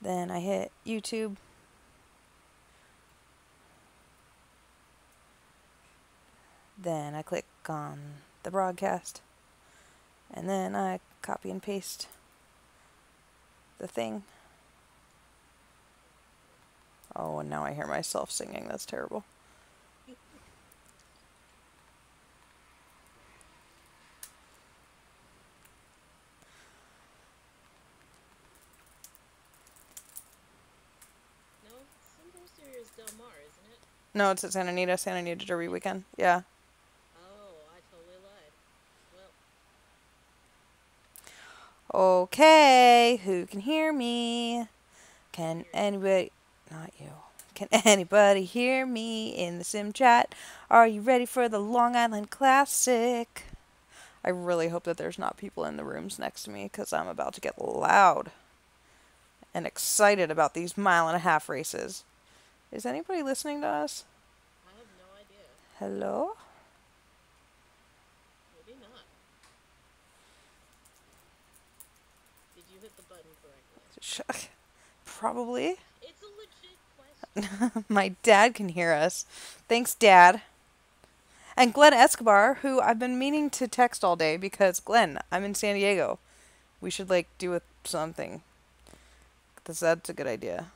Then I hit YouTube. Then I click on the broadcast. And then I copy and paste the thing. Oh, and now I hear myself singing. That's terrible. No, Symposium is Del Mar, isn't it? No, it's at Santa Anita Derby weekend. Yeah. Oh, I totally lied. Well, Okay, who can hear me? Can here. anybody... Not you. Can anybody hear me in the sim chat? Are you ready for the Long Island Classic? I really hope that there's not people in the rooms next to me because I'm about to get loud and excited about these 1.5 mile races. Is anybody listening to us? I have no idea. Hello? Maybe not. Did you hit the button correctly? Probably. It's a legit question. My dad can hear us. Thanks, Dad. And Glenn Escobar, who I've been meaning to text all day because, Glenn, I'm in San Diego. We should, do something. That's a good idea.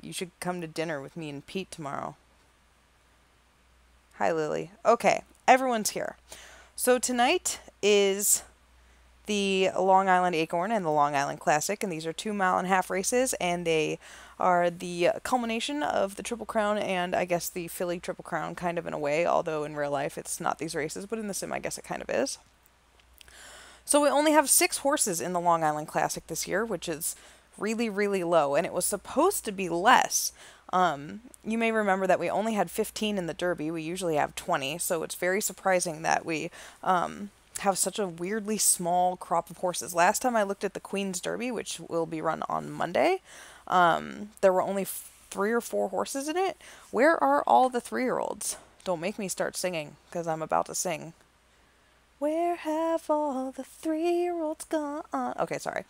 You should come to dinner with me and Pete tomorrow. Hi, Lily. Okay, everyone's here. So tonight is the Long Island Acorn and the Long Island Classic, and these are 2.5 mile races, and they are the culmination of the Triple Crown and I guess the Philly Triple Crown, kind of in a way, although in real life it's not these races, but in the sim I guess it kind of is. So we only have 6 horses in the Long Island Classic this year, which is really, really low, and it was supposed to be less. You may remember that we only had 15 in the Derby. We usually have 20, so it's very surprising that we have such a weirdly small crop of horses. Last time I looked at the Queen's Derby, which will be run on Monday, there were only 3 or 4 horses in it. Where are all the 3-year-olds? Don't make me start singing, because I'm about to sing. Where have all the 3-year-olds gone? Okay, sorry.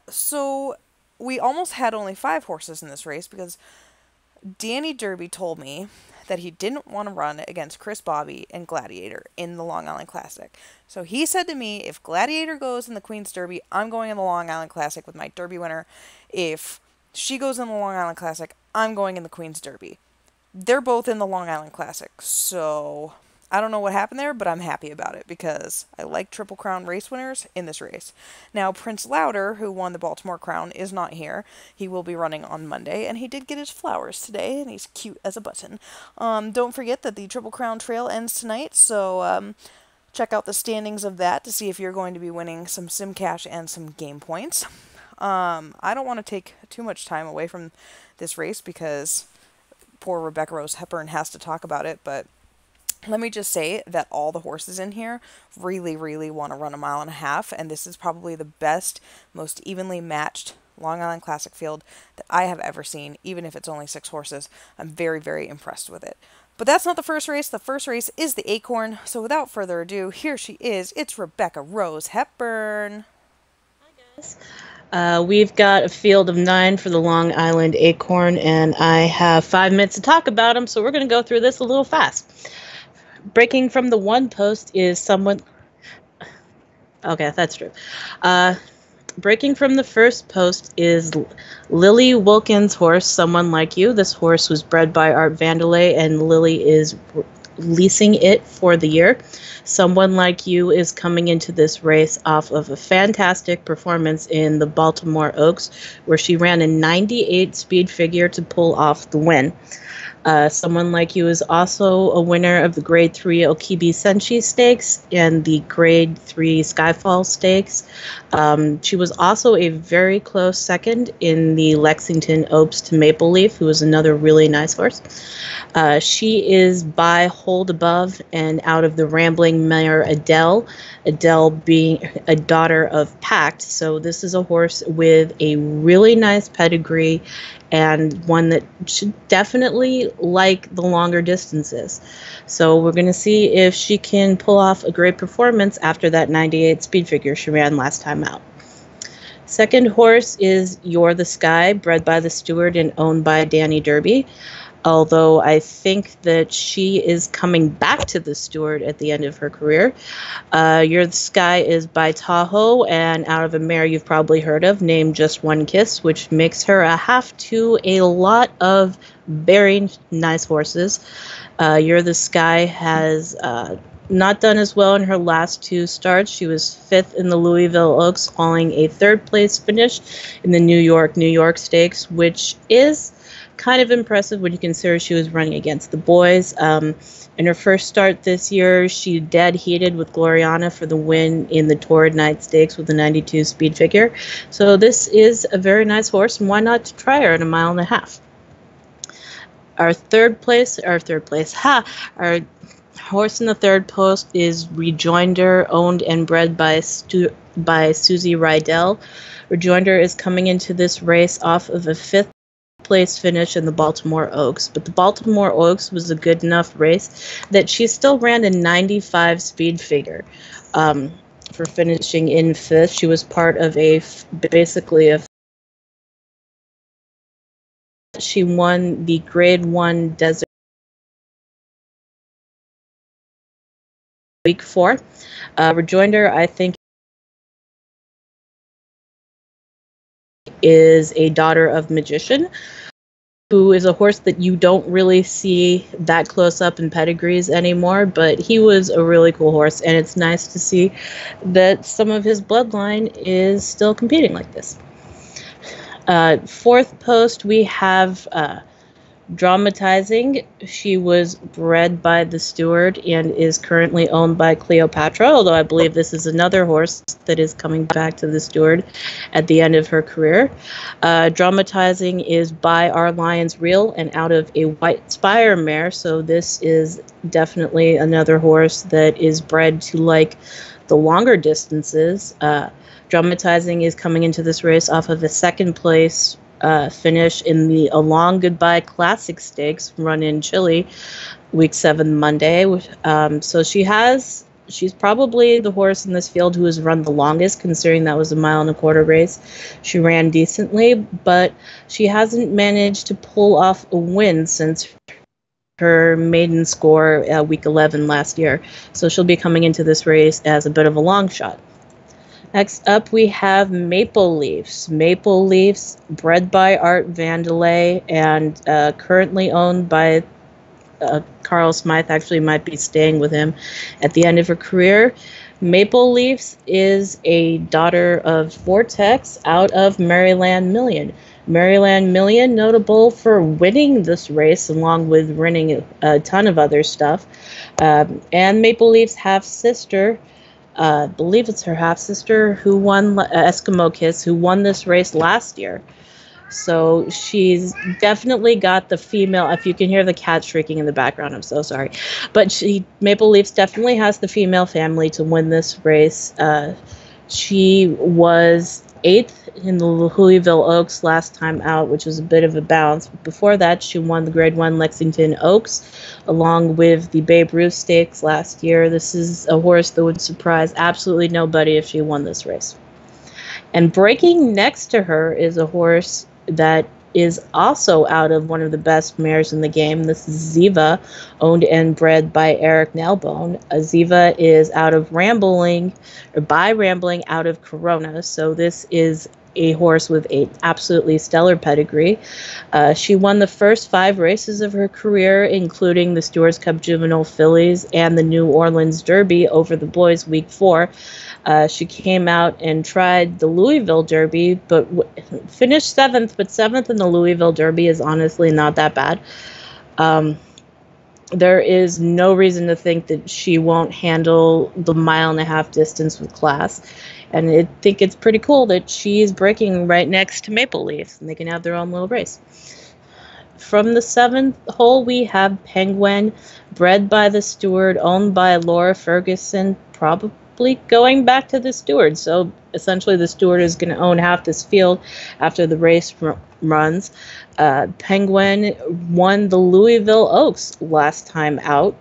So we almost had only 5 horses in this race because Danny Derby told me that he didn't want to run against Chris Bobby and Gladiator in the Long Island Classic. So he said to me, if Gladiator goes in the Queen's Derby, I'm going in the Long Island Classic with my Derby winner. If she goes in the Long Island Classic, I'm going in the Queen's Derby. They're both in the Long Island Classic, so I don't know what happened there, but I'm happy about it because I like Triple Crown race winners in this race. Now, Prince Louder, who won the Baltimore Crown, is not here. He will be running on Monday, and he did get his flowers today, and he's cute as a button. Don't forget that the Triple Crown Trail ends tonight, so check out the standings of that to see if you're going to be winning some sim cash and some game points. I don't want to take too much time away from this race because poor Rebecca Rose Hepburn has to talk about it, but let me just say that all the horses in here really, really want to run 1.5 miles, and this is probably the best, most evenly matched Long Island Classic field that I have ever seen, even if it's only 6 horses. I'm very, very impressed with it. But that's not the first race. The first race is the Acorn, so without further ado, here she is. It's Rebecca Rose Hepburn. Hi, guys. We've got a field of 9 for the Long Island Acorn, and I have 5 minutes to talk about them, so we're going to go through this a little fast. Breaking from the one post is someone... Okay, that's true. Breaking from the first post is Lily Wilkins' horse, Someone Like You. This horse was bred by Art Vandelay, and Lily is leasing it for the year. Someone Like You is coming into this race off of a fantastic performance in the Baltimore Oaks, where she ran a 98 speed figure to pull off the win. Someone Like You is also a winner of the Grade 3 Okibi Senshi Stakes and the Grade 3 Skyfall Stakes. She was also a very close second in the Lexington Oaks to Maple Leaf, who was another really nice horse. She is by Hold Above and out of the Rambling Mare Adele, Adele being a daughter of Pact. So this is a horse with a really nice pedigree and one that should definitely like the longer distances. So we're going to see if she can pull off a great performance after that 98 speed figure she ran last time out. Second horse is You're the Sky, bred by the steward and owned by Danny Derby. Although I think that she is coming back to the steward at the end of her career. You're the Sky is by Tahoe and out of a mare you've probably heard of named Just One Kiss, which makes her a half to a lot of very nice horses. You're the Sky has not done as well in her last two starts. She was fifth in the Louisville Oaks, hauling a third place finish in the New York Stakes, which is kind of impressive when you consider she was running against the boys. In her first start this year, she dead heated with Gloriana for the win in the Torrid Night Stakes with a 92 speed figure. So this is a very nice horse, and why not try her at 1.5 miles? Our horse in the third post is Rejoinder, owned and bred by Susie Rydell. Rejoinder is coming into this race off of a fifth place finish in the Baltimore Oaks, but the Baltimore Oaks was a good enough race that she still ran a 95 speed figure for finishing in fifth. She was part of she won the Grade 1 Desert Week 4. Rejoinder, I think, is a daughter of Magician, who is a horse that you don't really see that close up in pedigrees anymore, but he was a really cool horse, and it's nice to see that some of his bloodline is still competing like this. Fourth post, we have Dramatizing. She was bred by the steward and is currently owned by Cleopatra, although I believe this is another horse that is coming back to the steward at the end of her career. Dramatizing is by Our Lions Reel and out of a White Spire mare, so this is definitely another horse that is bred to like the longer distances. Dramatizing is coming into this race off of a second place finish in the A Long Goodbye Classic Stakes run in Chile, week 7 Monday. So she's probably the horse in this field who has run the longest, considering that was a 1.25 mile race. She ran decently, but she hasn't managed to pull off a win since her maiden score week 11 last year. So she'll be coming into this race as a bit of a long shot. Next up, we have Maple Leafs. Maple Leafs, bred by Art Vandelay and currently owned by Carl Smythe. Actually might be staying with him at the end of her career. Maple Leafs is a daughter of Vortex out of Maryland Million. Maryland Million, notable for winning this race along with winning a ton of other stuff. And Maple Leaf's half-sister, I believe it's her half-sister, who won Eskimo Kiss, who won this race last year. So she's definitely got the female. If you can hear the cat shrieking in the background, I'm so sorry. But Maple Leafs definitely has the female family to win this race. She was 8th in the Louisville Oaks last time out, which was a bit of a bounce. Before that, she won the Grade 1 Lexington Oaks, along with the Babe Ruth Stakes last year. This is a horse that would surprise absolutely nobody if she won this race. And breaking next to her is a horse that is also out of one of the best mares in the game. This is Ziva, owned and bred by Eric Nailbone. Ziva is out of Rambling out of Corona. So this is a horse with an absolutely stellar pedigree. She won the first 5 races of her career, including the Stewards Cup Juvenile Fillies and the New Orleans Derby over the boys week 4. She came out and tried the Louisville Derby, but finished 7th. But 7th in the Louisville Derby is honestly not that bad. There is no reason to think that she won't handle the 1.5 mile distance with class. And I think it's pretty cool that she's breaking right next to Maple Leafs, and they can have their own little race. From the 7th hole, we have Penguin, bred by the steward, owned by Laura Ferguson, probably going back to the steward. So essentially the steward is going to own half this field after the race runs. Penguin won the Louisville Oaks last time out.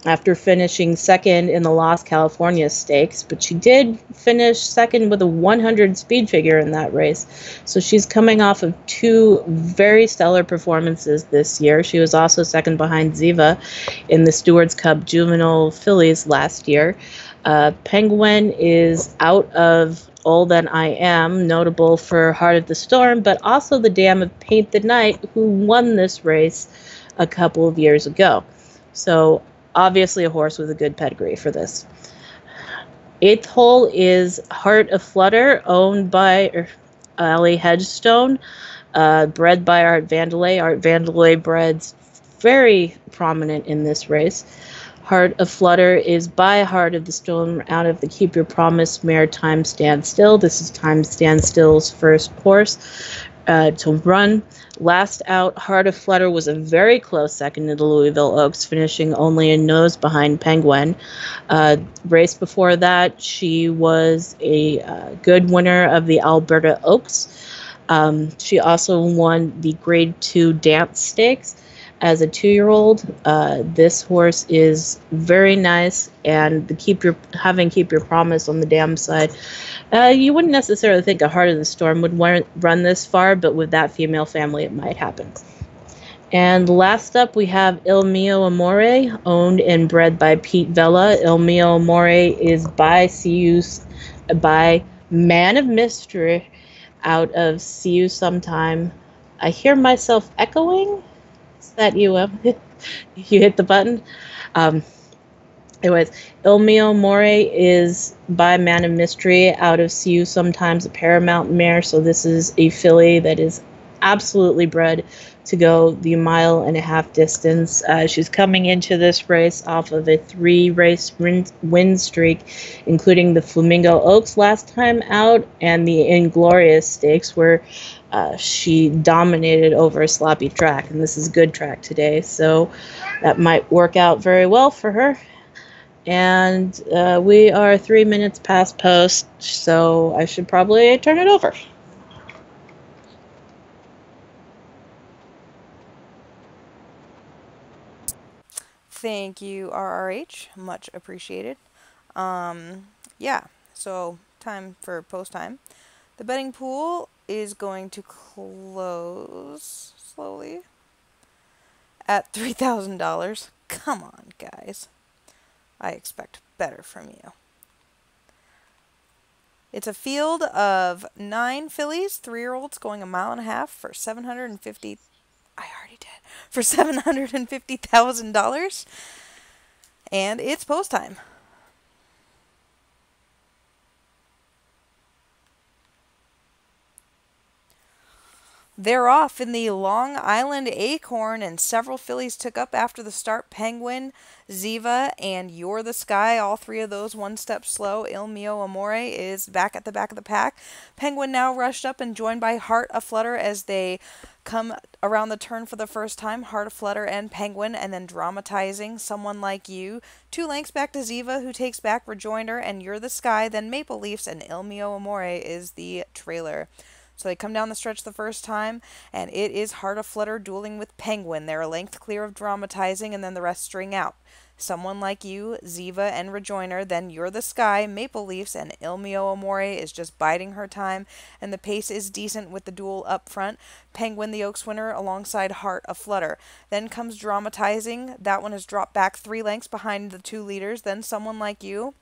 after finishing second in the Las California Stakes, but she did finish second with a 100 speed figure in that race. So she's coming off of two very stellar performances this year. She was also second behind Ziva in the Stewards Cup Juvenile Fillies last year. Penguin is out of All That I Am, notable for Heart of the Storm, but also the Dam of Paint the Night, who won this race a couple of years ago. So obviously a horse with a good pedigree for this. Eighth hole is Heart of Flutter, owned by Ali Hedgestone, bred by Art Vandelay. Art Vandelay bred's very prominent in this race. Heart of Flutter is by Heart of the Storm out of the Keep Your Promise mare Time Stand Still. This is Time Stand Still's first horse to run. Last out, Heart of Flutter was a very close second to the Louisville Oaks, finishing only a nose behind Penguin. Race before that, she was a good winner of the Alberta Oaks. She also won the Grade 2 Dance Stakes as a 2-year-old. This horse is very nice, and Keep Your Promise on the dam side. You wouldn't necessarily think a Heart of the Storm would run this far, but with that female family, it might happen. And last up, we have Il Mio Amore, owned and bred by Pete Vella. Il Mio Amore is by Man of Mystery out of See You Sometime. I hear myself echoing. Is that you? You hit the button? Anyways, Il Mio Amore is by Man of Mystery out of See You Sometimes, a Paramount mare. So this is a filly that is absolutely bred to go the 1.5-mile distance. She's coming into this race off of a 3-race win streak, including the Flamingo Oaks last time out and the Inglorious Stakes, where she dominated over a sloppy track. And this is good track today, so that might work out very well for her. And we are 3 minutes past post, so I should probably turn it over. Thank you, RRH. Much appreciated. Yeah, so time for post time. The betting pool is going to close slowly at $3,000. Come on, guys. I expect better from you. It's a field of 9 fillies, 3-year-olds going 1.5 miles for $750,000. I already did. For $750,000. And it's post time. They're off in the Long Island Acorn, and several fillies took up after the start. Penguin, Ziva, and You're the Sky, all 3 of those one step slow. Il Mio Amore is back at the back of the pack. Penguin now rushed up and joined by Heart of Flutter as they come around the turn for the first time. Heart of Flutter and Penguin, and then Dramatizing, Someone Like You. 2 lengths back to Ziva, who takes back Rejoinder and You're the Sky. Then Maple Leafs and Il Mio Amore is the trailer. So they come down the stretch the first time, and it is Heart of Flutter dueling with Penguin. They're a length clear of Dramatizing, and then the rest string out. Someone Like You, Ziva, and Rejoinder, then You're the Sky, Maple Leafs, and Il Mio Amore is just biding her time, and the pace is decent with the duel up front. Penguin, the Oaks winner, alongside Heart of Flutter. Then comes Dramatizing. That one has dropped back 3 lengths behind the 2 leaders. Then Someone Like You.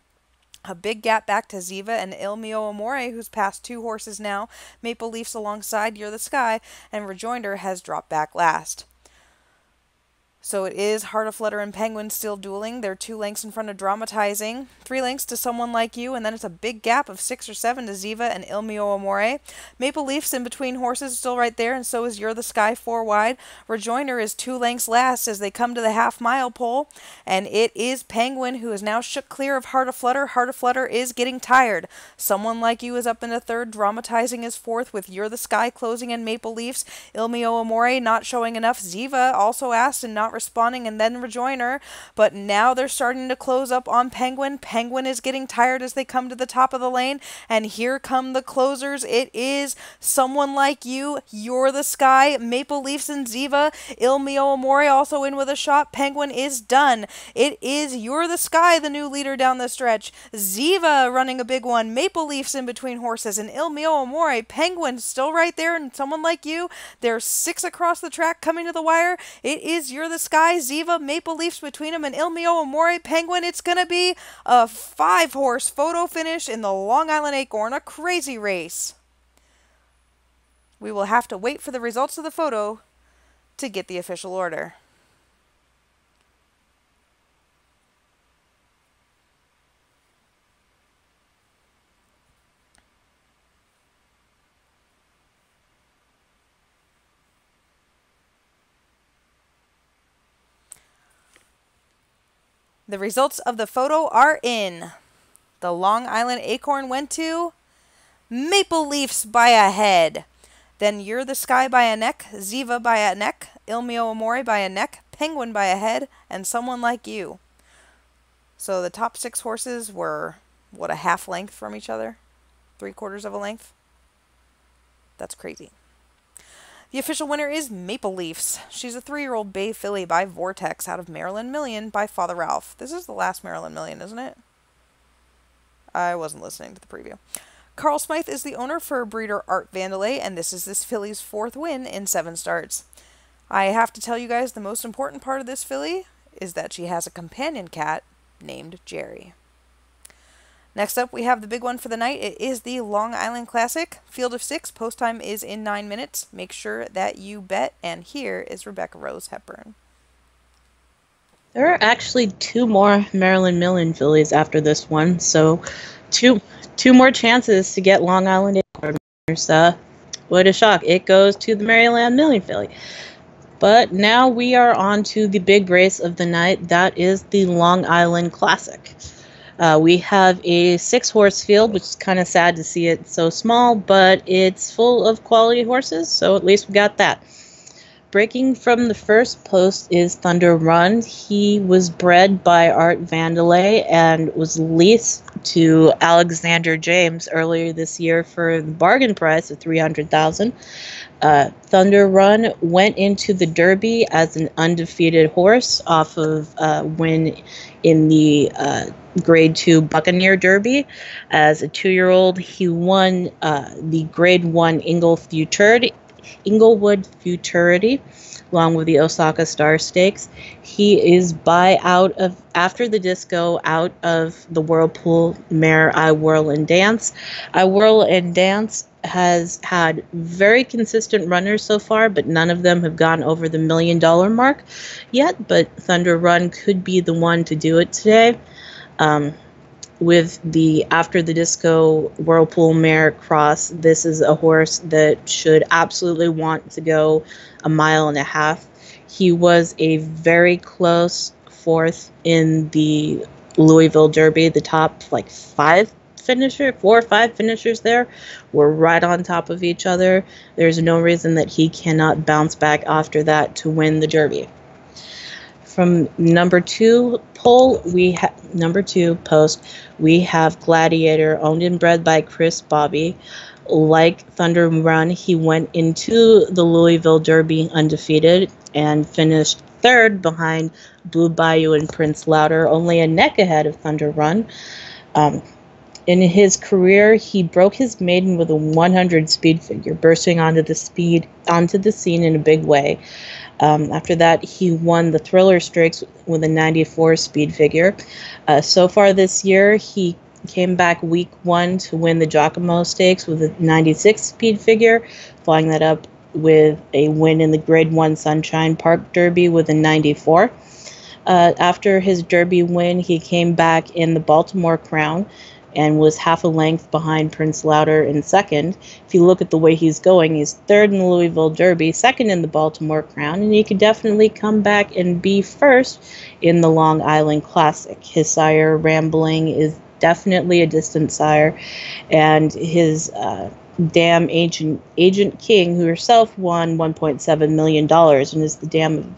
A big gap back to Ziva and Il Mio Amore, who's passed 2 horses now. Maple Leafs alongside You're the Sky, and Rejoinder has dropped back last. So it is Heart of Flutter and Penguin still dueling. They're 2 lengths in front of Dramatizing, 3 lengths to Someone Like You, and then it's a big gap of 6 or 7 to Ziva and Il Mio Amore. Maple Leafs in between horses still right there, and so is You're the Sky 4 wide. Rejoinder is 2 lengths last as they come to the half-mile pole, and it is Penguin who is now shook clear of Heart of Flutter. Heart of Flutter is getting tired. Someone Like You is up into 3rd. Dramatizing is 4th with You're the Sky closing in Maple Leafs. Il Mio Amore not showing enough. Ziva also asked and not not responding and then rejoiner. But now they're starting to close up on Penguin. Penguin is getting tired as they come to the top of the lane. And here come the closers. It is Someone Like You, You're the Sky, Maple Leafs and Ziva. Ilmio Amore also in with a shot. Penguin is done. It is You're the Sky, the new leader down the stretch. Ziva running a big one. Maple Leafs in between horses. And Ilmio Amore. Penguin still right there. And Someone Like You. There's 6 across the track coming to the wire. It is You're the Sky, Ziva, Maple Leafs between them, and Ilmio Amore. Penguin. It's going to be a 5-horse photo finish in the Long Island Acorn. A crazy race. We will have to wait for the results of the photo to get the official order. The results of the photo are in. The Long Island Acorn went to Maple Leafs by a head. Then You're the Sky by a neck, Ziva by a neck, Ilmio Amore by a neck, Penguin by a head, and Someone Like You. So the top 6 horses were, what, a half length from each other? 3/4 of a length? That's crazy. The official winner is Maple Leafs. She's a 3-year-old bay filly by Vortex out of Maryland Million by Father Ralph. This is the last Maryland Million, isn't it? I wasn't listening to the preview. Carl Smythe is the owner for breeder Art Vandelay, and this is this filly's 4th win in 7 starts. I have to tell you guys the most important part of this filly is that she has a companion cat named Jerry. Next up, we have the big one for the night. It is the Long Island Classic. Field of 6. Post time is in 9 minutes. Make sure that you bet. And here is Rebecca Rose Hepburn. There are actually 2 more Maryland Million fillies after this one, so two more chances to get Long Island Acorn. What a shock. It goes to the Maryland Million filly. But now we are on to the big race of the night. That is the Long Island Classic. We have a 6-horse field, which is kind of sad to see it so small, but it's full of quality horses, so at least we got that. Breaking from the first post is Thunder Run. He was bred by Art Vandelay and was leased to Alexander James earlier this year for the bargain price of $300,000. Thunder Run went into the Derby as an undefeated horse off of win in the Grade 2 Buccaneer Derby. As a 2-year-old, he won the Grade 1 Inglewood Futurity, along with the Osaka Star Stakes. He is after the disco, out of the Whirlpool mare I Whirl and Dance. I Whirl and Dance has had very consistent runners so far, but none of them have gone over the $1 million mark yet. But Thunder Run could be the one to do it today. With the After the Disco Whirlpool mare cross, this is a horse that should absolutely want to go 1.5 miles. He was a very close 4th in the Louisville Derby. The top 4 or 5 finishers there were right on top of each other. There's no reason that he cannot bounce back after that to win the Derby. From number 2 post, we have Gladiator, owned and bred by Chris Bobby. Like Thunder Run, he went into the Louisville Derby undefeated and finished 3rd behind Blue Bayou and Prince Louder, only a neck ahead of Thunder Run. In his career, he broke his maiden with a 100 speed figure, bursting onto the scene in a big way. After that, he won the Thriller Stakes with a 94 speed figure. So far this year, he came back week 1 to win the Giacomo Stakes with a 96 speed figure, following that up with a win in the Grade 1 Sunshine Park Derby with a 94. After his Derby win, he came back in the Baltimore Crown and was half a length behind Prince Louder in 2nd. If you look at the way he's going, he's 3rd in the Louisville Derby, 2nd in the Baltimore Crown, and he could definitely come back and be 1st in the Long Island Classic. His sire, Rambling, is definitely a distant sire, and his dam Agent King, who herself won $1.7 million and is the dam of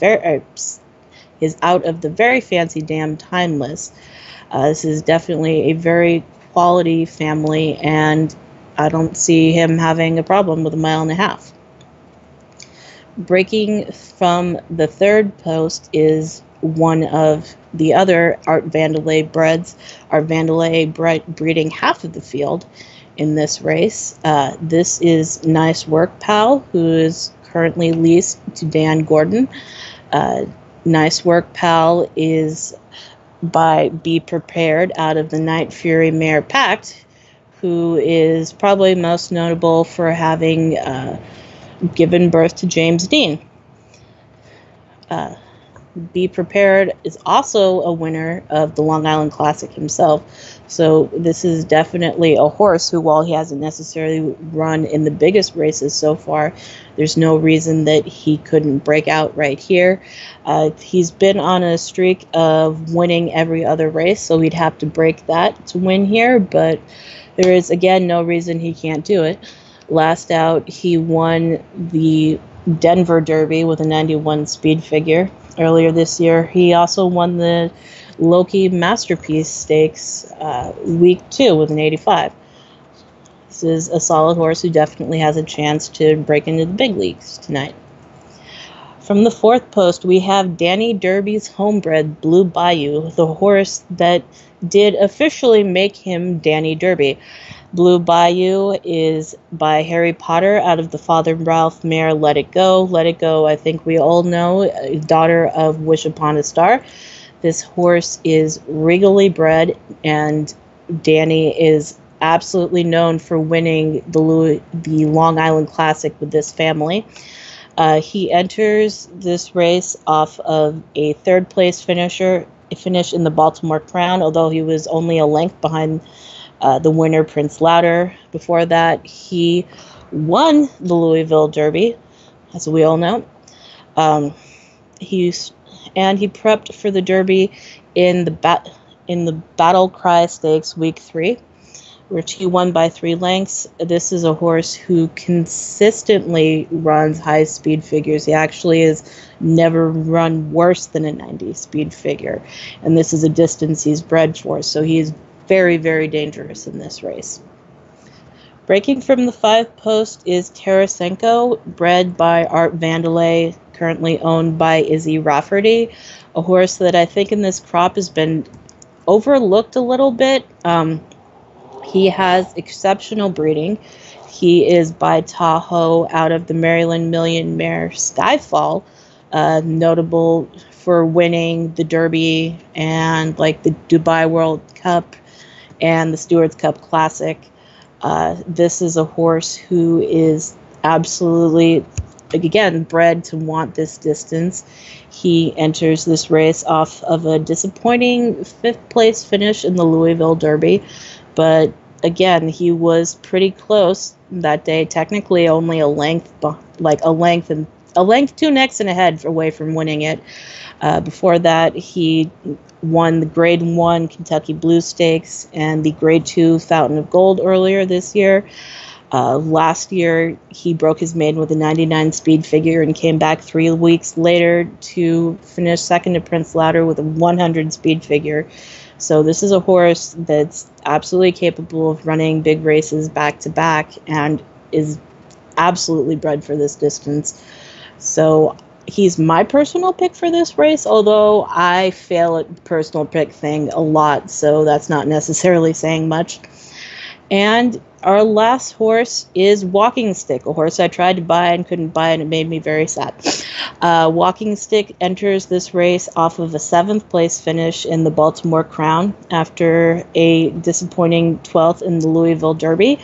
is out of the very fancy dam Timeless. This is definitely a very quality family, and I don't see him having a problem with a 1.5 miles. Breaking from the third post is one of the other Art Vandelay breds. Art Vandelay breeding half of the field in this race. This is Nice Work Pal, who is currently leased to Dan Gordon. Nice Work Pal is by Be Prepared out of the Night Fury Mare Pact, who is probably most notable for having given birth to James Dean. Be Prepared is also a winner of the Long Island Classic himself. So this is definitely a horse who, while he hasn't necessarily run in the biggest races so far, there's no reason that he couldn't break out right here. He's been on a streak of winning every other race, so he'd have to break that to win here, but there is, again, no reason he can't do it. Last out, he won the Denver Derby with a 91 speed figure. Earlier this year, he also won the Loki Masterpiece Stakes week 2 with an 85. This is a solid horse who definitely has a chance to break into the big leagues tonight. From the fourth post, we have Danny Derby's homebred Blue Bayou, the horse that did officially make him Danny Derby. Blue Bayou is by Harry Potter out of the Father Ralph mare Let It Go. Let It Go, I think we all know, daughter of Wish Upon a Star. This horse is regally bred, and Danny is absolutely known for winning the Long Island Classic with this family. He enters this race off of a third place finish in the Baltimore Crown, although he was only a length behind the winner, Prince Louder. Before that, he won the Louisville Derby, as we all know. He prepped for the Derby in the Battle Cry Stakes week 3, which he won by 3 lengths. This is a horse who consistently runs high speed figures. He actually has never run worse than a 90 speed figure, and this is a distance he's bred for, so he is very, very dangerous in this race. Breaking from the 5 post is Tarasenko, bred by Art Vandelay, currently owned by Izzy Rafferty, a horse that I think in this crop has been overlooked a little bit. He has exceptional breeding. He is by Tahoe out of the Maryland Million mare Skyfall, notable for winning the Derby and like the Dubai World Cup and the Stewards Cup Classic. This is a horse who is absolutely, again, bred to want this distance. He enters this race off of a disappointing 5th place finish in the Louisville Derby, but again, he was pretty close that day, technically only a length, 2 necks and a head away from winning it. Before that, he won the Grade 1 Kentucky Blue Stakes and the Grade 2 Fountain of Gold earlier this year. Last year, he broke his maiden with a 99 speed figure and came back 3 weeks later to finish second to Prince Louder with a 100 speed figure. So this is a horse that's absolutely capable of running big races back to back and is absolutely bred for this distance. So he's my personal pick for this race, although I fail at the personal pick thing a lot, so that's not necessarily saying much. And our last horse is Walking Stick, a horse I tried to buy and couldn't buy, and it made me very sad. Walking Stick enters this race off of a 7th place finish in the Baltimore Crown after a disappointing 12th in the Louisville Derby.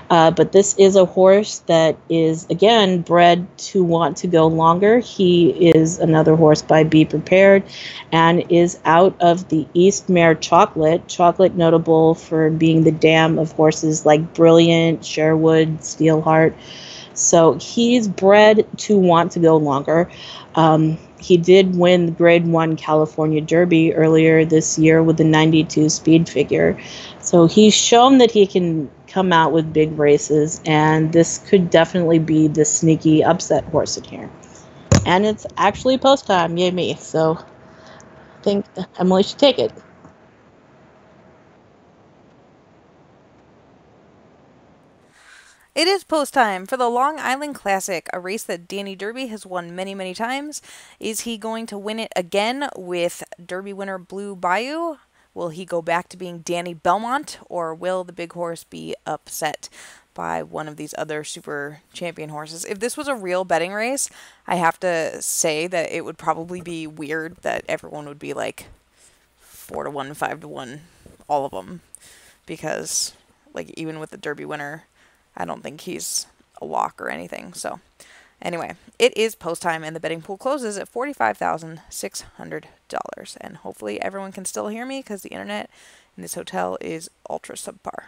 But this is a horse that is, again, bred to want to go longer. He is another horse by Be Prepared and is out of the East Mare Chocolate. Chocolate notable for being the dam of horses like Brilliant, Sherwood, Steelheart. So he's bred to want to go longer. He did win the Grade 1 California Derby earlier this year with a 92 speed figure. So he's shown that he can come out with big races, and this could definitely be the sneaky upset horse in here. And it's actually post time, yay me. So think Emily should take it. It is post time for the Long Island Classic, a race that Danny Derby has won many, many times. Is he going to win it again with Derby winner Blue Bayou? Will he go back to being Danny Belmont, or will the big horse be upset by one of these other super champion horses? If this was a real betting race, I have to say that it would probably be weird that everyone would be like 4-1, 5-1, all of them, because like even with the Derby winner, I don't think he's a lock or anything. So anyway, it is post time and the betting pool closes at $45,600. And hopefully everyone can still hear me because the internet in this hotel is ultra subpar.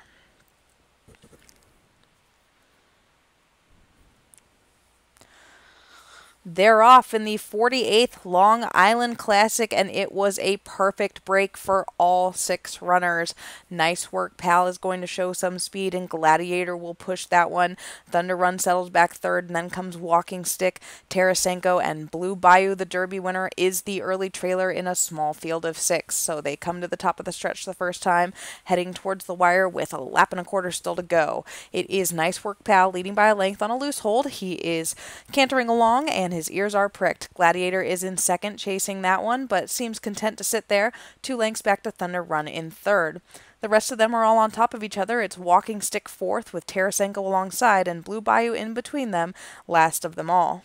They're off in the 48th Long Island Classic, and it was a perfect break for all 6 runners. Nice Work Pal is going to show some speed, and Gladiator will push that one. Thunder Run settles back third, and then comes Walking Stick, Tarasenko, and Blue Bayou, the Derby winner, is the early trailer in a small field of 6. So they come to the top of the stretch the first time, heading towards the wire with a lap and a quarter still to go. It is Nice Work Pal leading by a length on a loose hold. He is cantering along, and his ears are pricked. Gladiator is in second, chasing that one, but seems content to sit there. 2 lengths back to Thunder Run in third. The rest of them are all on top of each other. It's Walking Stick fourth with Tarasenko alongside, and Blue Bayou in between them, last of them all.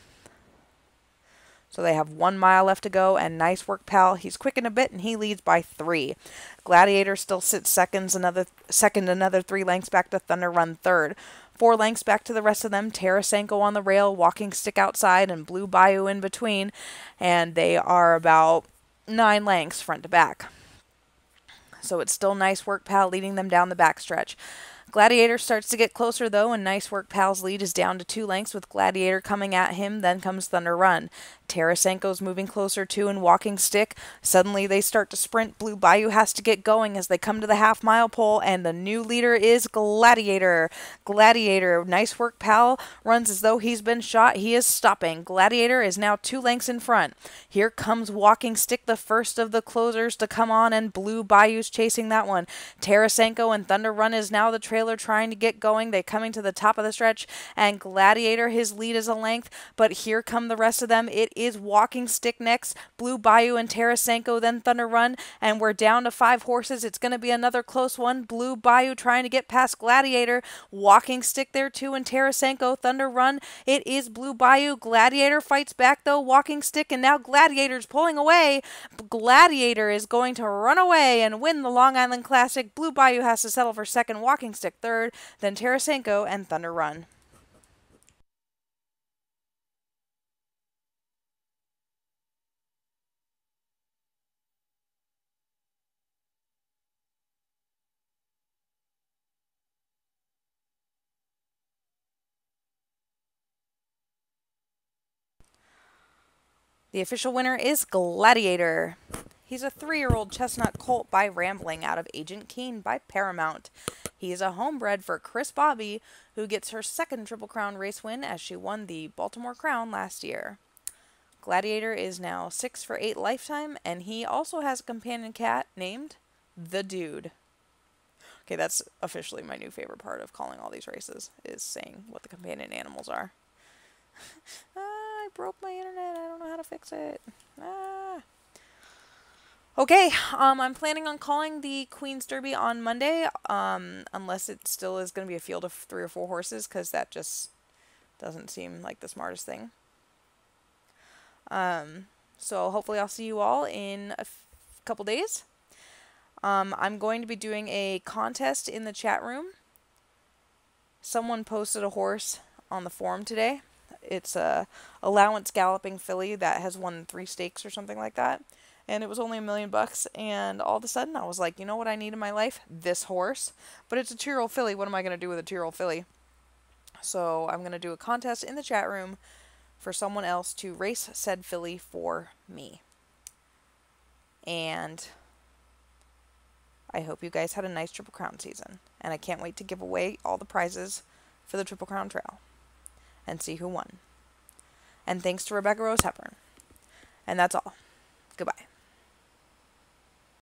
So they have 1 mile left to go, and Nice Work Pal, he's quickened a bit, and he leads by 3. Gladiator still sits second, another 3 lengths back to Thunder Run third. 4 lengths back to the rest of them, Tarasenko on the rail, Walking Stick outside, and Blue Bayou in between, and they are about 9 lengths front to back. So it's still Nice Work Pal leading them down the backstretch. Gladiator starts to get closer, though, and Nice Work Pal's lead is down to 2 lengths with Gladiator coming at him. Then comes Thunder Run. Tarasenko's moving closer, too, and Walking Stick. Suddenly they start to sprint. Blue Bayou has to get going as they come to the half-mile pole, and the new leader is Gladiator. Gladiator, Nice Work Pal runs as though he's been shot. He is stopping. Gladiator is now 2 lengths in front. Here comes Walking Stick, the first of the closers to come on, and Blue Bayou's chasing that one. Tarasenko and Thunder Run is now the trailer trying to get going. They coming to the top of the stretch, and Gladiator, his lead is a length, but here come the rest of them. It is Walking Stick next, Blue Bayou and Tarasenko, then Thunder Run, and we're down to 5 horses. It's going to be another close one. Blue Bayou trying to get past Gladiator, Walking Stick there too, and Tarasenko, Thunder Run. It is Blue Bayou. Gladiator fights back though, Walking Stick, and now Gladiator's pulling away. Gladiator is going to run away and win the Long Island Classic. Blue Bayou has to settle for second, Walking Stick third, then Tarasenko and Thunder Run. The official winner is Gladiator. He's a 3-year-old chestnut colt by Rambling out of Agent Keen by Paramount. He is a homebred for Chris Bobby, who gets her second Triple Crown race win as she won the Baltimore Crown last year. Gladiator is now 6 for 8 lifetime, and he also has a companion cat named The Dude. Okay, that's officially my new favorite part of calling all these races, is saying what the companion animals are. I broke my internet. I don't know how to fix it. Okay, I'm planning on calling the Queen's Derby on Monday, unless it still is going to be a field of 3 or 4 horses, because that just doesn't seem like the smartest thing. So hopefully I'll see you all in a couple days. I'm going to be doing a contest in the chat room. Someone posted a horse on the forum today. It's a allowance galloping filly that has won 3 stakes or something like that. And it was only $1 million, and all of a sudden I was like, you know what I need in my life? This horse. But it's a 2-year-old filly. What am I going to do with a 2-year-old filly? So I'm going to do a contest in the chat room for someone else to race said filly for me. And I hope you guys had a nice Triple Crown season. And I can't wait to give away all the prizes for the Triple Crown Trail and see who won. And thanks to Rebecca Rose Hepburn. And that's all. Goodbye.